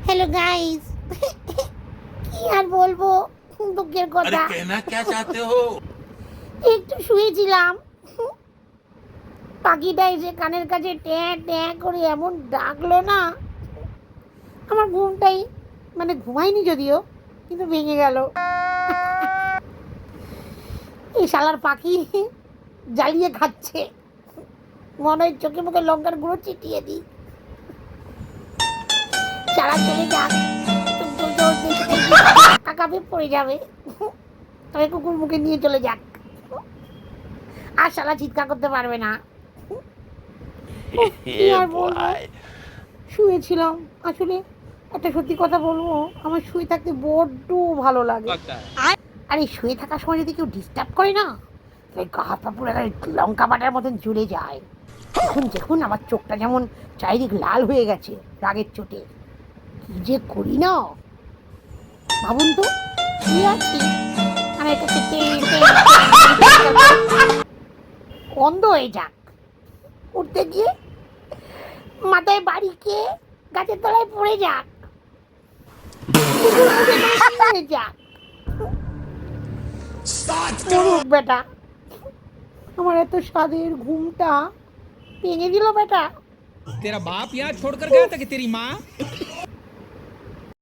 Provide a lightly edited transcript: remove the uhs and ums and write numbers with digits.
Hello guys, কি আর বলবো, দুঃখের কথা। একটু শুয়েছিলাম, পাখিটা এসে কানের কাছে ট্যাঁ ট্যাঁ করে এমন ডাকলো না, আমার ঘুমটাই মানে ঘুমাইনি যদিও, কিন্তু ভেঙে গেল। এই শালার পাখি জ্বালিয়ে খাচ্ছে, মনে হয় চোখে মুখে লঙ্কার গুঁড়ো চিটিয়ে দিই। চালা চলে যাক, কাকাবে পড়ে যাবে, তবে কুকুর মুখে নিয়ে চলে যাক, আর শালা চিৎকার করতে পারবে না। কি আর বলবো, শুয়েছিলাম। আসলে একটা সত্যি কথা বলবো, আমার শুয়ে থাকতে বড্ড ভালো লাগে। আর এই শুয়ে থাকার সময় যদি কেউ ডিস্টার্ব করে না, তাই গা হাত পা পুরো লঙ্কা বাটার মতন জ্বলে যায়। এখন দেখুন আমার চোখটা যেমন চারিদিক লাল হয়ে গেছে রাগের চোটে। কি যে করি না, ভাবুন তো, শুয়ে আছি, আমার কাছে অন্ধ হয়ে যাক, উঠতে গিয়ে মাথায় বাড়ি খেয়ে গাছের তলায় পড়ে যাক, যাক মরুক বেটা, আমার এত স্বাদের ঘুমটা ভেঙে দিল বেটা। तेरा बाप यहाँ छोड़कर गया था कि तेरी माँ?